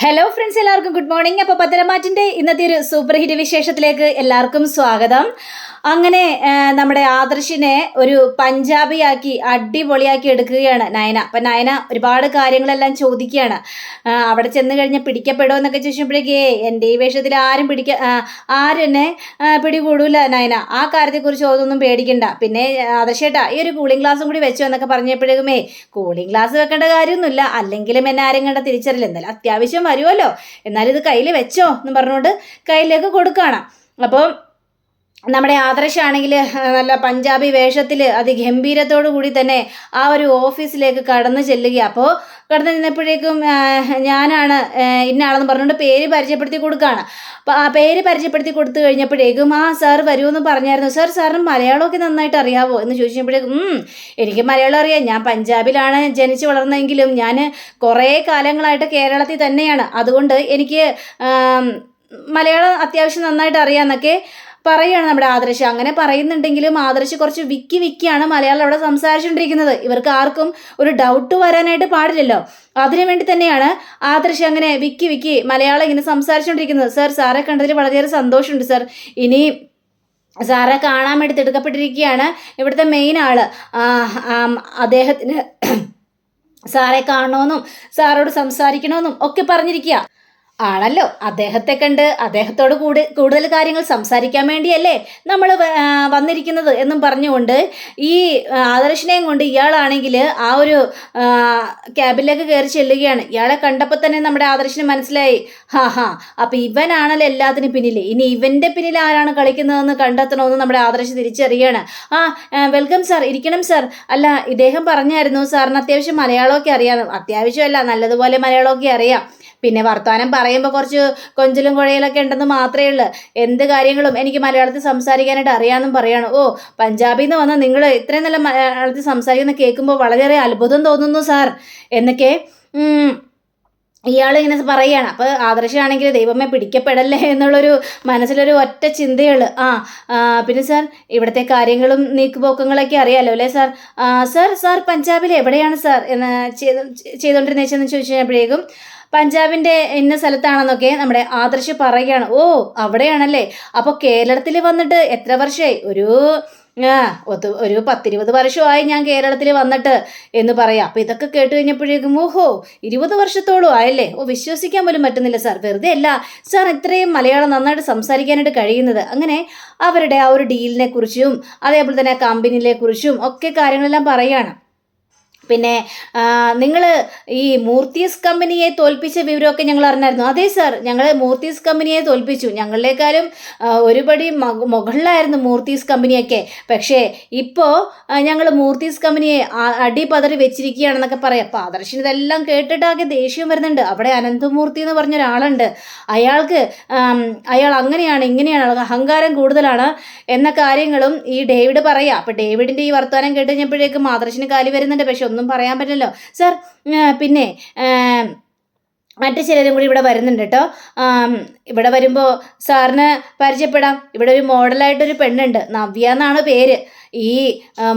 Hello friends, എല്ലാവർക്കും good morning. അപ്പോൾ പത്തരമാറ്റിൻ്റെ ഇന്നത്തെ ഒരു സൂപ്പർ ഹിറ്റ് വിശേഷത്തിലേക്ക് എല്ലാവർക്കും സ്വാഗതം. അങ്ങനെ നമ്മുടെ ആദർശിനെ ഒരു പഞ്ചാബിയാക്കി അടിപൊളിയാക്കി എടുക്കുകയാണ് നയന. അപ്പം നയന ഒരുപാട് കാര്യങ്ങളെല്ലാം ചോദിക്കുകയാണ്. അവിടെ ചെന്ന് കഴിഞ്ഞാൽ പിടിക്കപ്പെടുമോ എന്നൊക്കെ ചോദിച്ചപ്പോഴേക്കേ എൻ്റെ ഈ വേഷത്തിൽ ആരും എന്നെ പിടികൂടൂല നയന, ആ കാര്യത്തെക്കുറിച്ച് അതൊന്നും പേടിക്കണ്ട. പിന്നെ ആദർശേട്ടാ ഈ ഒരു കൂളിംഗ് ഗ്ലാസും കൂടി വെച്ചു എന്നൊക്കെ പറഞ്ഞപ്പോഴേക്കുമേ കൂളിംഗ് ഗ്ലാസ് വെക്കേണ്ട കാര്യമൊന്നുമില്ല, അല്ലെങ്കിലും എന്നെ ആരും കണ്ട തിരിച്ചറിയില്ല, എന്തായാലും അത്യാവശ്യം വരുമല്ലോ, എന്നാലും ഇത് കയ്യിൽ വെച്ചോ എന്ന് പറഞ്ഞുകൊണ്ട് കയ്യിലേക്ക് കൊടുക്കുകയാണ്. അപ്പോൾ നമ്മുടെ ആദർശാണെങ്കിൽ നല്ല പഞ്ചാബി വേഷത്തിൽ അതിഗംഭീരത്തോടു കൂടി തന്നെ ആ ഒരു ഓഫീസിലേക്ക് കടന്നു ചെല്ലുക. അപ്പോൾ കടന്നു ചെന്നപ്പോഴേക്കും ഞാനാണ് ഇന്നയാളെന്ന് പറഞ്ഞുകൊണ്ട് പേര് പരിചയപ്പെടുത്തി കൊടുക്കുകയാണ്. അപ്പോൾ ആ പേര് പരിചയപ്പെടുത്തി കൊടുത്തു കഴിഞ്ഞപ്പോഴേക്കും ആ സാർ വരുമെന്ന് പറഞ്ഞായിരുന്നു. സാറിന് മലയാളമൊക്കെ നന്നായിട്ട് അറിയാവോ എന്ന് ചോദിച്ചപ്പോഴേക്കും എനിക്ക് മലയാളം അറിയാം, ഞാൻ പഞ്ചാബിലാണ് ജനിച്ച് വളർന്നതെങ്കിലും ഞാൻ കുറേ കാലങ്ങളായിട്ട് കേരളത്തിൽ തന്നെയാണ്, അതുകൊണ്ട് എനിക്ക് മലയാളം അത്യാവശ്യം നന്നായിട്ട് അറിയാമെന്നൊക്കെ പറയുകയാണ് നമ്മുടെ ആദർശ്. അങ്ങനെ പറയുന്നുണ്ടെങ്കിലും ആദർശ് കുറച്ച് വിക്കിയാണ് മലയാളം അവിടെ സംസാരിച്ചുകൊണ്ടിരിക്കുന്നത്. ഇവർക്ക് ആർക്കും ഒരു ഡൗട്ട് വരാനായിട്ട് പാടില്ലല്ലോ, അതിനു വേണ്ടി തന്നെയാണ് ആദർശ് അങ്ങനെ വിക്കി മലയാളം ഇങ്ങനെ സംസാരിച്ചുകൊണ്ടിരിക്കുന്നത്. സാറെ കണ്ടതിൽ വളരെയേറെ സന്തോഷമുണ്ട് സാർ, ഇനി സാറെ കാണാൻ വേണ്ടി തിടുക്കപ്പെട്ടിരിക്കുകയാണ് ഇവിടുത്തെ മെയിൻ ആള്. അദ്ദേഹത്തിന് സാറെ കാണണമെന്നും സാറോട് സംസാരിക്കണമെന്നും ഒക്കെ പറഞ്ഞിരിക്കുക ആണല്ലോ. അദ്ദേഹത്തെ കണ്ട് അദ്ദേഹത്തോട് കൂടുതൽ കാര്യങ്ങൾ സംസാരിക്കാൻ വേണ്ടിയല്ലേ നമ്മൾ വന്നിരിക്കുന്നത് എന്നും പറഞ്ഞുകൊണ്ട് ഈ ആദർശിനെയും കൊണ്ട് ഇയാളാണെങ്കിൽ ആ ഒരു ക്യാബിലേക്ക് കയറി ചെല്ലുകയാണ്. ഇയാളെ കണ്ടപ്പോൾ തന്നെ നമ്മുടെ ആദർശിന് മനസ്സിലായി, അപ്പം ഇവനാണല്ലോ എല്ലാത്തിനും പിന്നിൽ, ഇനി ഇവൻ്റെ പിന്നിൽ ആരാണ് കളിക്കുന്നതെന്ന് കണ്ടെത്തണമെന്ന് നമ്മുടെ ആദർശ് തിരിച്ചറിയാണ്. വെൽക്കം സാർ, ഇരിക്കണം സാർ. അല്ല, ഇദ്ദേഹം പറഞ്ഞായിരുന്നു സാറിന് അത്യാവശ്യം മലയാളമൊക്കെ അറിയാമെന്ന്. അത്യാവശ്യമല്ല, നല്ലതുപോലെ മലയാളമൊക്കെ അറിയാം, പിന്നെ വർത്തമാനം പറയുമ്പോൾ കുറച്ച് കൊഞ്ചലും കുഴയിലൊക്കെ ഉണ്ടെന്ന് മാത്രമേ ഉള്ളൂ, എന്ത് കാര്യങ്ങളും എനിക്ക് മലയാളത്തിൽ സംസാരിക്കാനായിട്ട് അറിയാമെന്നും പറയാണ്. പഞ്ചാബിൽ നിന്ന് വന്ന നിങ്ങൾ ഇത്രയും നല്ല മലയാളത്തിൽ സംസാരിക്കുന്ന കേൾക്കുമ്പോൾ വളരെയേറെ അത്ഭുതം തോന്നുന്നു സാർ എന്നൊക്കെ ഇയാളിങ്ങനെ പറയുകയാണ്. അപ്പോൾ ആദർശമാണെങ്കിൽ ദൈവമേ പിടിക്കപ്പെടല്ലേ എന്നുള്ളൊരു മനസ്സിലൊരു ഒറ്റ ചിന്തയുള്ളൂ. പിന്നെ സാർ ഇവിടുത്തെ കാര്യങ്ങളും നീക്കുപോക്കങ്ങളൊക്കെ അറിയാമല്ലോ അല്ലേ സാർ പഞ്ചാബിൽ എവിടെയാണ് സാർ എന്ന് ചെയ്തുകൊണ്ടിരുന്നേച്ചെന്ന് ചോദിച്ചു കഴിഞ്ഞപ്പോഴേക്കും പഞ്ചാബിൻ്റെ ഇന്ന സ്ഥലത്താണെന്നൊക്കെ നമ്മുടെ ആദർശ് പറയുകയാണ്. അവിടെയാണല്ലേ, അപ്പോൾ കേരളത്തിൽ വന്നിട്ട് എത്ര വർഷമായി? ഒരു 10-20 വർഷമായി ഞാൻ കേരളത്തിൽ വന്നിട്ട് എന്ന് പറയാം. അപ്പോൾ ഇതൊക്കെ കേട്ട് കഴിഞ്ഞപ്പോഴേക്കും 20 വർഷത്തോളം ആയല്ലേ, വിശ്വസിക്കാൻ പോലും പറ്റുന്നില്ല സാർ, വെറുതെ അല്ല സാർ ഇത്രയും മലയാളം നന്നായിട്ട് സംസാരിക്കാനായിട്ട് കഴിയുന്നത്. അങ്ങനെ അവരുടെ ആ ഒരു ഡീലിനെ കുറിച്ചും അതേപോലെ തന്നെ കമ്പനിയിലെ കുറിച്ചും ഒക്കെ കാര്യങ്ങളെല്ലാം പറയുകയാണ്. പിന്നെ നിങ്ങൾ ഈ മൂർത്തീസ് കമ്പനിയെ തോൽപ്പിച്ച വിവരമൊക്കെ ഞങ്ങൾ അറിഞ്ഞായിരുന്നു. അതെ സാർ, ഞങ്ങൾ മൂർത്തീസ് കമ്പനിയെ തോൽപ്പിച്ചു, ഞങ്ങളുടെക്കാളും ഒരുപടി മുകളിലായിരുന്നു മൂർത്തീസ് കമ്പനിയൊക്കെ, പക്ഷേ ഇപ്പോൾ ഞങ്ങൾ മൂർത്തീസ് കമ്പനിയെ അടിപതറി വെച്ചിരിക്കുകയാണെന്നൊക്കെ പറയാം. അപ്പോൾ ആദർശിന് ഇതെല്ലാം കേട്ടിട്ടാകെ ദേഷ്യം വരുന്നുണ്ട്. അവിടെ അനന്തമൂർത്തി എന്ന് പറഞ്ഞ ഒരാളുണ്ട്, അയാൾ അങ്ങനെയാണ് ഇങ്ങനെയാണ്, അഹങ്കാരം കൂടുതലാണ് എന്ന കാര്യങ്ങളും ഈ ഡേവിഡ് പറയാം. അപ്പോൾ ഡേവിഡിൻ്റെ ഈ വർത്തമാനം കേട്ട് കഴിഞ്ഞപ്പോഴേക്കും ആദർശിന് കാലി വരുന്നുണ്ട്, പക്ഷെ ഒന്നും പറയാൻ പറ്റില്ലല്ലോ സാർ. പിന്നെ മറ്റു ചിലരും കൂടി ഇവിടെ വരുന്നുണ്ട് കേട്ടോ. ഇവിടെ വരുമ്പോൾ സാറിന് പരിചയപ്പെടാം. ഇവിടെ ഒരു മോഡലായിട്ടൊരു പെണ്ണുണ്ട്, നവ്യ എന്നാണ് പേര്. ഈ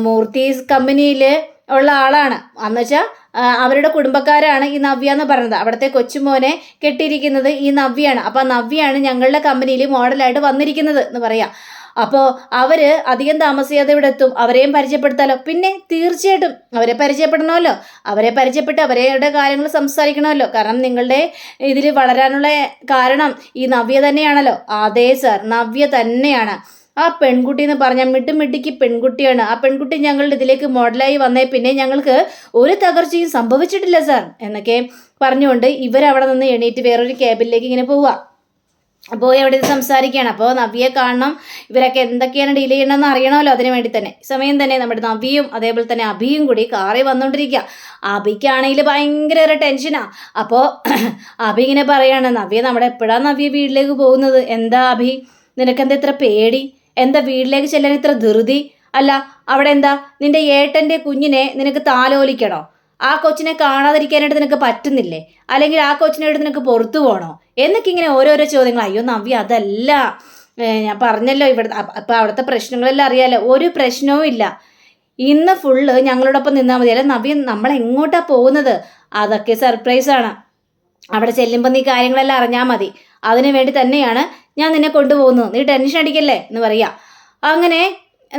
മൂർത്തീസ് കമ്പനിയിൽ ഉള്ള ആളാണ്, എന്നുവെച്ചാൽ അവരുടെ കുടുംബക്കാരാണ് ഈ നവ്യ എന്ന് പറയുന്നത്. അവിടുത്തെ കൊച്ചുമോനെ കെട്ടിയിരിക്കുന്നത് ഈ നവ്യാണ്. അപ്പോൾ നവ്യാണ് ഞങ്ങളുടെ കമ്പനിയിൽ മോഡലായിട്ട് വന്നിരിക്കുന്നത് എന്ന് പറയാം. അപ്പോൾ അവർ അധികം താമസിയാതെ ഇവിടെ എത്തും, അവരെയും പരിചയപ്പെടുത്താലോ. പിന്നെ തീർച്ചയായിട്ടും അവരെ പരിചയപ്പെടണമല്ലോ, അവരെ പരിചയപ്പെട്ട് അവരുടെ കാര്യങ്ങൾ സംസാരിക്കണമല്ലോ, കാരണം നിങ്ങളുടെ ഇതിൽ വളരാനുള്ള കാരണം ഈ നവ്യ തന്നെയാണല്ലോ. അതെ സാർ, നവ്യ തന്നെയാണ്. ആ പെൺകുട്ടി എന്ന് പറഞ്ഞാൽ മിടുമിടുക്കി പെൺകുട്ടിയാണ്. ആ പെൺകുട്ടി ഞങ്ങളുടെ ഇതിലേക്ക് മോഡലായി വന്നേ പിന്നെ ഞങ്ങൾക്ക് ഒരു തകർച്ചയും സംഭവിച്ചിട്ടില്ല സാർ എന്നൊക്കെ പറഞ്ഞുകൊണ്ട് ഇവരവിടെ നിന്ന് എണീറ്റ് വേറൊരു ക്യാബിനിലേക്ക് ഇങ്ങനെ പോവുക. പോയി അവിടെ സംസാരിക്കുകയാണ്. അപ്പോൾ നവ്യയെ കാണണം, ഇവരൊക്കെ എന്തൊക്കെയാണ് ഡീൽ ചെയ്യണമെന്ന് അറിയണമല്ലോ, അതിന് വേണ്ടി തന്നെ സമയം തന്നെ നമ്മുടെ നവ്യയും അതേപോലെ തന്നെ അഭിയും കൂടി കാറിൽ വന്നുകൊണ്ടിരിക്കുക. അഭിക്കാണെങ്കിൽ ഭയങ്കര ടെൻഷനാണ്. അപ്പോൾ അഭി ഇങ്ങനെ പറയാണ്, നവ്യ നമ്മുടെ എപ്പോഴാണ് നവ്യ വീട്ടിലേക്ക് പോകുന്നത്? എന്താ അഭി, നിനക്കെന്താ ഇത്ര പേടി? എന്താ വീട്ടിലേക്ക് ചെല്ലാൻ ഇത്ര ധൃതി? അല്ല അവിടെ എന്താ നിന്റെ ഏട്ടൻ്റെ കുഞ്ഞിനെ നിനക്ക് താലോലിക്കണോ? ആ കൊച്ചിനെ കാണാതിരിക്കാനായിട്ട് നിനക്ക് പറ്റുന്നില്ലേ? അല്ലെങ്കിൽ ആ കൊച്ചിനായിട്ട് നിനക്ക് പുറത്തു പോകണോ എന്നൊക്കെ ഇങ്ങനെ ഓരോരോ ചോദ്യങ്ങൾ. അയ്യോ നവ്യ അതല്ല, ഞാൻ പറഞ്ഞല്ലോ ഇവിടെ അപ്പം അവിടുത്തെ പ്രശ്നങ്ങളെല്ലാം അറിയാലോ, ഒരു പ്രശ്നവും ഇല്ല, ഇന്ന് ഫുള്ള് ഞങ്ങളോടൊപ്പം നിന്നാൽ മതി. അല്ല നവ്യ നമ്മൾ എങ്ങോട്ടാണ് പോകുന്നത്? അതൊക്കെ സർപ്രൈസാണ്. അവിടെ ചെല്ലുമ്പോൾ നീ കാര്യങ്ങളെല്ലാം അറിഞ്ഞാൽ മതി. അതിനു വേണ്ടി തന്നെയാണ് ഞാൻ നിന്നെ കൊണ്ടുപോകുന്നത്. നീ ടെൻഷൻ അടിക്കല്ലേ എന്ന് പറയാ. അങ്ങനെ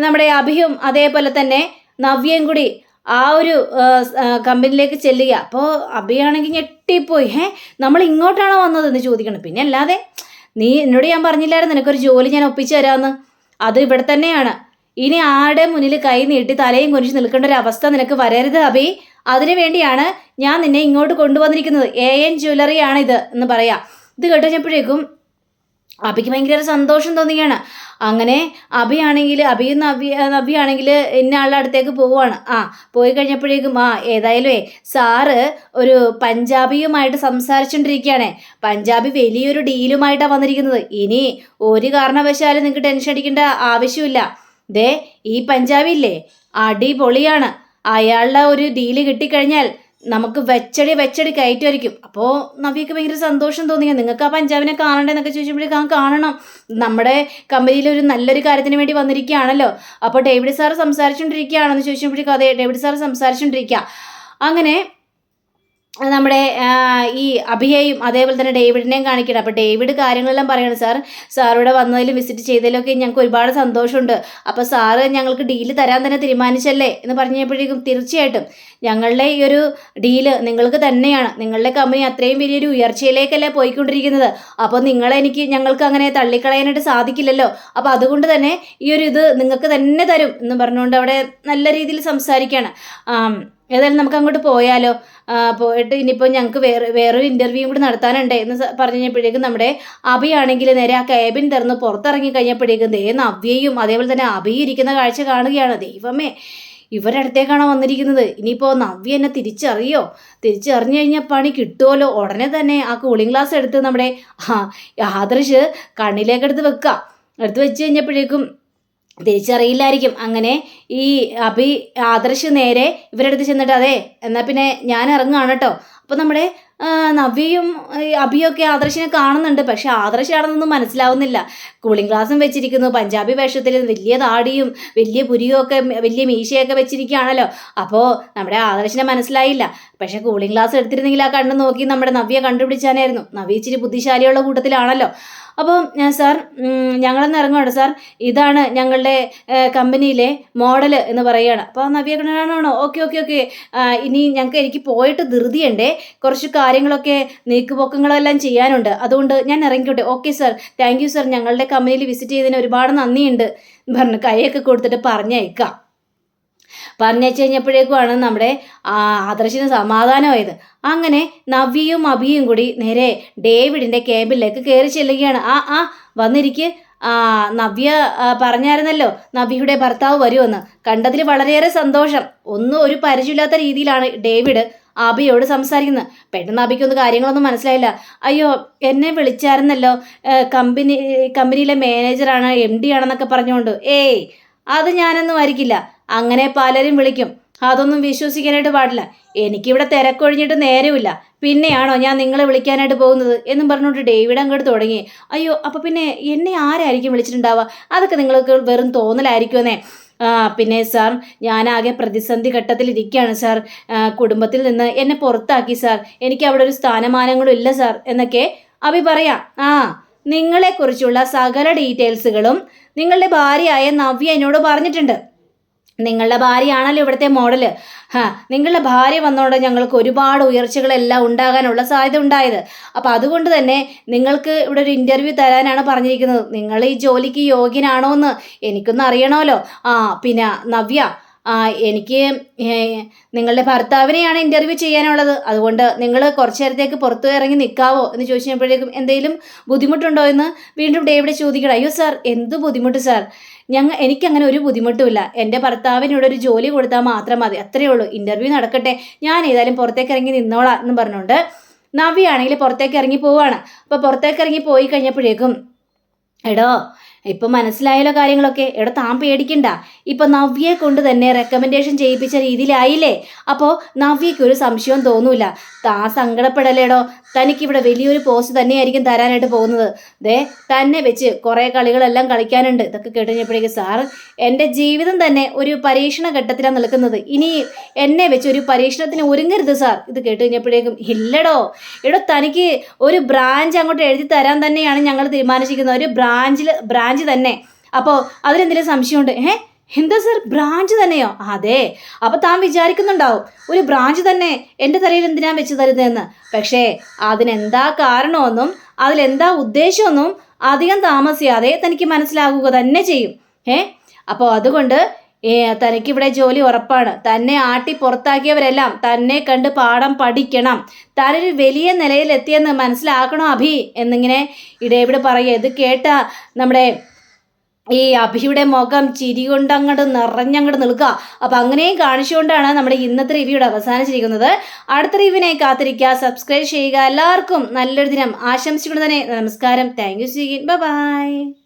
നമ്മുടെ അഭിയും അതേപോലെ തന്നെ നവ്യയും കൂടി ആ ഒരു കമ്പനിയിലേക്ക് ചെല്ലുക. അപ്പോൾ അഭിയാണെങ്കിൽ ഞെട്ടിപ്പോയി. നമ്മൾ ഇങ്ങോട്ടാണോ വന്നതെന്ന് ചോദിക്കണം. പിന്നെ അല്ലാതെ നീ എന്നോട് ഞാൻ പറഞ്ഞില്ലായിരുന്നു നിനക്കൊരു ജോലി ഞാൻ ഒപ്പിച്ചു തരാമെന്ന്. അത് ഇവിടെ തന്നെയാണ്. ഇനി ആരുടെ മുന്നിൽ കൈ നീട്ടി തലയും കുനിച്ച് നിൽക്കേണ്ട ഒരു അവസ്ഥ നിനക്ക് വരരുത് അഭി. അതിനു വേണ്ടിയാണ് ഞാൻ നിന്നെ ഇങ്ങോട്ട് കൊണ്ടുവന്നിരിക്കുന്നത്. AN ജ്വല്ലറി ആണിത് എന്ന് പറയാം. ഇത് കേട്ടുകഴിഞ്ഞപ്പോഴേക്കും അഭിക്ക് ഭയങ്കര സന്തോഷം തോന്നുകയാണ്. അങ്ങനെ അഭിയും നവ്യാണെങ്കിൽ ഇന്ന ആളുടെ അടുത്തേക്ക് പോവുകയാണ്. പോയി കഴിഞ്ഞപ്പോഴേക്കും ഏതായാലും സാറ് ഒരു പഞ്ചാബിയുമായിട്ട് സംസാരിച്ചുകൊണ്ടിരിക്കുകയാണേ. പഞ്ചാബി വലിയൊരു ഡീലുമായിട്ടാണ് വന്നിരിക്കുന്നത്. ഇനി ഒരു കാരണവശാലും നിങ്ങൾക്ക് ടെൻഷൻ അടിക്കേണ്ട ആവശ്യമില്ല. ദേ ഈ പഞ്ചാബി ഇല്ലേ അടിപൊളിയാണ്. അയാളുടെ ഒരു ഡീല് കിട്ടിക്കഴിഞ്ഞാൽ നമുക്ക് വെച്ചടി കയറ്റുമായിരിക്കും. അപ്പോൾ നവ്യക്ക് ഭയങ്കര സന്തോഷം തോന്നിയ നിങ്ങൾക്ക് ആ പഞ്ചാബിനെ കാണണ്ടെന്നൊക്കെ ചോദിച്ചപ്പോഴേക്കും കാണണം. നമ്മുടെ കമ്പനിയിൽ ഒരു നല്ലൊരു കാര്യത്തിന് വേണ്ടി വന്നിരിക്കുകയാണല്ലോ. അപ്പോൾ ഡേവിഡ് സാർ സംസാരിച്ചുകൊണ്ടിരിക്കുകയാണെന്ന് ചോദിച്ചപ്പോഴേക്കും അതെ ഡേവിഡ് സാർ സംസാരിച്ചുകൊണ്ടിരിക്കുക. അങ്ങനെ നമ്മുടെ ഈ അഭിയെയും അതേപോലെ തന്നെ ഡേവിഡിനെയും കാണിക്കണം. അപ്പോൾ ഡേവിഡ് കാര്യങ്ങളെല്ലാം പറയണം. സാർ ഇവിടെ വന്നതിലും വിസിറ്റ് ചെയ്തതിലൊക്കെ ഞങ്ങൾക്ക് ഒരുപാട് സന്തോഷമുണ്ട്. അപ്പോൾ സാറ് ഞങ്ങൾക്ക് ഡീല് തരാൻ തന്നെ തീരുമാനിച്ചല്ലേ എന്ന് പറഞ്ഞപ്പോഴേക്കും തീർച്ചയായിട്ടും ഞങ്ങളുടെ ഈ ഒരു ഡീല് നിങ്ങൾക്ക് തന്നെയാണ്. നിങ്ങളുടെ കമ്പനി അത്രയും വലിയൊരു ഉയർച്ചയിലേക്കല്ലേ പോയിക്കൊണ്ടിരിക്കുന്നത്. അപ്പോൾ ഞങ്ങൾക്ക് അങ്ങനെ തള്ളിക്കളയാനായിട്ട് സാധിക്കില്ലല്ലോ. അപ്പോൾ അതുകൊണ്ട് തന്നെ ഈ ഒരു ഇത് നിങ്ങൾക്ക് തന്നെ തരും എന്ന് പറഞ്ഞുകൊണ്ട് അവിടെ നല്ല രീതിയിൽ സംസാരിക്കുകയാണ്. ഏതായാലും നമുക്ക് അങ്ങോട്ട് പോയാലോ, പോയിട്ട് ഇനിയിപ്പോൾ ഞങ്ങൾക്ക് വേറൊരു ഇൻ്റർവ്യൂവും കൂടി നടത്താനുണ്ട് എന്ന് പറഞ്ഞപ്പോഴേക്കും നമ്മുടെ അഭിയാണെങ്കിൽ നേരെ ആ ക്യാബിൻ തുറന്ന് പുറത്തിറങ്ങി കഴിഞ്ഞപ്പോഴേക്കും നവ്യയും അതേപോലെ തന്നെ അഭി ഇരിക്കുന്ന കാഴ്ച കാണുകയാണ്. ദൈവമേ, ഇവരുടെ അടുത്തേക്കാണോ വന്നിരിക്കുന്നത്? ഇനിയിപ്പോൾ നവ്യ എന്നെ തിരിച്ചറിഞ്ഞു കഴിഞ്ഞാൽ പണി കിട്ടുമല്ലോ. ഉടനെ തന്നെ ആ കൂളിംഗ് ഗ്ലാസ് എടുത്ത് നമ്മുടെ ആദർശ് കണ്ണിലേക്കെടുത്ത് എടുത്ത് വെച്ച് കഴിഞ്ഞപ്പോഴേക്കും തിരിച്ചറിയില്ലായിരിക്കും. അങ്ങനെ ഈ ആദർശ് നേരെ ഇവരുടെ അടുത്ത് ചെന്നിട്ട് അതെ എന്നാൽ പിന്നെ ഞാൻ ഇറങ്ങുകയാണ് കേട്ടോ. അപ്പോൾ നമ്മുടെ നവ്യയും അഭിയൊക്കെ ആദർശിനെ കാണുന്നുണ്ട്. പക്ഷെ ആദർശാണെന്നൊന്നും മനസ്സിലാവുന്നില്ല. കൂളിംഗ് ഗ്ലാസും വെച്ചിരിക്കുന്നു, പഞ്ചാബി വേഷത്തിൽ വലിയ താടിയും വലിയ പുരിയും ഒക്കെ വലിയ മീശയൊക്കെ വെച്ചിരിക്കുകയാണല്ലോ. അപ്പോൾ നമ്മുടെ ആദർശിനെ മനസ്സിലായില്ല. പക്ഷെ കൂളിംഗ് ഗ്ലാസ് എടുത്തിരുന്നെങ്കിൽ ആ കണ്ണ് നോക്കി നമ്മുടെ നവ്യ കണ്ടുപിടിച്ചാനായിരുന്നു. നവ്യ ഇച്ചിരി ബുദ്ധിശാലിയുള്ള കൂട്ടത്തിലാണല്ലോ. അപ്പോൾ സാർ ഞങ്ങളൊന്ന് ഇറങ്ങുകയാണ് സാർ, ഇതാണ് ഞങ്ങളുടെ കമ്പനിയിലെ മോഡൽ എന്ന് പറയുകയാണ്. അപ്പോൾ നവ്യ കണ്ണാണോ? ഓക്കെ ഇനി എനിക്ക് പോയിട്ട് ധൃതിയുണ്ടേ, കുറച്ച് കാര്യങ്ങളൊക്കെ നീക്കുപോക്കങ്ങളെല്ലാം ചെയ്യാനുണ്ട്, അതുകൊണ്ട് ഞാൻ ഇറങ്ങിക്കോട്ടെ. Okay sir, thank you sir, ഞങ്ങളുടെ കമ്പനിയിൽ വിസിറ്റ് ചെയ്തതിന് ഒരുപാട് നന്ദിയുണ്ട് പറഞ്ഞു കൈയൊക്കെ കൊടുത്തിട്ട് പറഞ്ഞയക്കാം. പറഞ്ഞയച്ചു കഴിഞ്ഞപ്പോഴേക്കുമാണ് നമ്മുടെ ആദർശിന് സമാധാനമായത്. അങ്ങനെ നവ്യയും അഭിയും കൂടി നേരെ ഡേവിഡിൻ്റെ ക്യാബിലേക്ക് കയറി ചെല്ലുകയാണ്. വന്നിരിക്ക്. നവ്യ പറഞ്ഞായിരുന്നല്ലോ നവ്യയുടെ ഭർത്താവ് വരുമെന്ന്. കണ്ടതിൽ വളരെയേറെ സന്തോഷം. ഒരു പരിചയമില്ലാത്ത രീതിയിലാണ് ഡേവിഡ് അഭിയോട് സംസാരിക്കുന്നത്. പെട്ടെന്ന് അഭിക്കൊന്നും കാര്യങ്ങളൊന്നും മനസ്സിലായില്ല. അയ്യോ, എന്നെ വിളിച്ചായിരുന്നല്ലോ, കമ്പനിയിലെ മാനേജറാണ്, MD ആണെന്നൊക്കെ പറഞ്ഞുകൊണ്ട്. അത് ഞാനൊന്നും ആയിരിക്കില്ല. അങ്ങനെ പലരും വിളിക്കും, അതൊന്നും വിശ്വസിക്കാനായിട്ട് പാടില്ല. എനിക്കിവിടെ തിരക്കൊഴിഞ്ഞിട്ട് നേരമില്ല, പിന്നെയാണോ ഞാൻ നിങ്ങളെ വിളിക്കാനായിട്ട് പോകുന്നത് എന്നും പറഞ്ഞുകൊണ്ട് ഡേവിഡ് അങ്ങോട്ട് തുടങ്ങി. അയ്യോ, അപ്പോൾ പിന്നെ എന്നെ ആരായിരിക്കും വിളിച്ചിട്ടുണ്ടാവുക? അതൊക്കെ നിങ്ങൾക്ക് വെറും തോന്നലായിരിക്കുമെന്നേ. പിന്നെ സാർ, ഞാനാകെ പ്രതിസന്ധി ഘട്ടത്തിലിരിക്കുകയാണ് സാർ. കുടുംബത്തിൽ നിന്ന് എന്നെ പുറത്താക്കി സാർ. എനിക്ക് അവിടെ ഒരു സ്ഥാനമാനങ്ങളും ഇല്ല സാർ എന്നൊക്കെ അഭി പറയാം. നിങ്ങളെക്കുറിച്ചുള്ള സകല ഡീറ്റെയിൽസുകളും നിങ്ങളുടെ ഭാര്യയായ നവ്യ എന്നോട് പറഞ്ഞിട്ടുണ്ട്. നിങ്ങളുടെ ഭാര്യയാണല്ലോ ഇവിടുത്തെ മോഡല്. നിങ്ങളുടെ ഭാര്യ വന്നോണ്ട് ഞങ്ങൾക്ക് ഒരുപാട് ഉയർച്ചകളെല്ലാം ഉണ്ടാകാനുള്ള സാധ്യത ഉണ്ടായത്. അപ്പം അതുകൊണ്ട് തന്നെ നിങ്ങൾക്ക് ഇവിടെ ഒരു ഇൻ്റർവ്യൂ തരാനാണ് പറഞ്ഞിരിക്കുന്നത്. നിങ്ങൾ ഈ ജോലിക്ക് യോഗ്യനാണോ എന്ന് എനിക്കൊന്ന് അറിയണമല്ലോ. പിന്നെ നവ്യ, എനിക്ക് നിങ്ങളുടെ ഭർത്താവിനെയാണ് ഇൻ്റർവ്യൂ ചെയ്യാനുള്ളത്. അതുകൊണ്ട് നിങ്ങൾ കുറച്ചു നേരത്തേക്ക് പുറത്തു ഇറങ്ങി നിൽക്കാവോ എന്ന് ചോദിച്ചപ്പോഴേക്കും എന്തെങ്കിലും ബുദ്ധിമുട്ടുണ്ടോ എന്ന് വീണ്ടും ഡേവിഡ് ചോദിക്കണം. അയ്യോ സാർ, എന്ത് ബുദ്ധിമുട്ട് സാർ? എനിക്കങ്ങനെ ഒരു ബുദ്ധിമുട്ടുമില്ല. എൻ്റെ ഭർത്താവിനോട് ഒരു ജോലി കൊടുത്താൽ മാത്രം മതി, അത്രയേ ഉള്ളൂ. ഇൻ്റർവ്യൂ നടക്കട്ടെ, ഞാൻ ഏതായാലും പുറത്തേക്ക് ഇറങ്ങി നിന്നോളാം എന്ന് പറഞ്ഞുകൊണ്ട് നവ്യ ആണെങ്കിൽ പുറത്തേക്ക് ഇറങ്ങി പോവാണ്. അപ്പോൾ പുറത്തേക്ക് ഇറങ്ങി പോയി കഴിഞ്ഞപ്പോഴേക്കും എടോ, ഇപ്പം മനസ്സിലായല്ലോ കാര്യങ്ങളൊക്കെ. താൻ പേടിക്കണ്ട. ഇപ്പം നവ്യയെ കൊണ്ട് തന്നെ റെക്കമെൻഡേഷൻ ചെയ്യിപ്പിച്ച രീതിയിലായില്ലേ. അപ്പോൾ നവ്യയ്ക്ക് ഒരു സംശയവും തോന്നൂല. താൻ സങ്കടപ്പെടലേടോ. തനിക്കിവിടെ വലിയൊരു പോസ്റ്റ് തന്നെയായിരിക്കും തരാനായിട്ട് പോകുന്നത്. ദേ തന്നെ വെച്ച് കുറേ കളികളെല്ലാം കളിക്കാനുണ്ട്. ഇതൊക്കെ കേട്ടുകഴിഞ്ഞപ്പോഴേക്കും സാർ എൻ്റെ ജീവിതം തന്നെ ഒരു പരീക്ഷണ ഘട്ടത്തിലാണ് നിൽക്കുന്നത്. ഇനി എന്നെ വെച്ച് ഒരു പരീക്ഷണത്തിന് ഒരുങ്ങരുത് സാർ. ഇത് കേട്ടുകഴിഞ്ഞപ്പോഴേക്കും ഇല്ലടോ എടോ തനിക്ക് ഒരു ബ്രാഞ്ച് അങ്ങോട്ട് എഴുതി തരാൻ തന്നെയാണ് ഞങ്ങൾ തീരുമാനിച്ചിരിക്കുന്നത്. ഒരു ബ്രാഞ്ച് തന്നെ. അപ്പോൾ അതിലെന്തെങ്കിലും സംശയമുണ്ട്? എന്താ സാർ ബ്രാഞ്ച് തന്നെയോ? അതെ. അപ്പോൾ താൻ വിചാരിക്കുന്നുണ്ടാവും ഒരു ബ്രാഞ്ച് തന്നെ എൻ്റെ തലയിൽ എന്തിനാ വെച്ച് തരുന്നതെന്ന്. പക്ഷേ അതിനെന്താ കാരണമെന്നും അതിലെന്താ ഉദ്ദേശമൊന്നും അധികം താമസിയാതെ തനിക്ക് മനസ്സിലാകുക തന്നെ ചെയ്യും. അപ്പോൾ അതുകൊണ്ട് തനിക്കിവിടെ ജോലി ഉറപ്പാണ്. തന്നെ ആട്ടി പുറത്താക്കിയവരെല്ലാം തന്നെ കണ്ട് പാഠം പഠിക്കണം. താനൊരു വലിയ നിലയിലെത്തിയെന്ന് മനസ്സിലാക്കണോ അഭി എന്നിങ്ങനെ ഇടേവിടെ പറയുക. ഇത് കേട്ട നമ്മുടെ ഈ അഭിയുടെ മുഖം ചിരി കൊണ്ടങ്ങോട്ട് നിറഞ്ഞങ്ങോട്ട് നിൽക്കുക. അപ്പം അങ്ങനെയും കാണിച്ചുകൊണ്ടാണ് നമ്മുടെ ഇന്നത്തെ റിവ്യൂടെ അവസാനിച്ചിരിക്കുന്നത്. അടുത്ത റിവ്യൂവിനായി കാത്തിരിക്കുക, സബ്സ്ക്രൈബ് ചെയ്യുക. എല്ലാവർക്കും നല്ലൊരു ദിനം ആശംസിച്ചുകൊണ്ട് തന്നെ നമസ്കാരം. Thank you. ബൈ.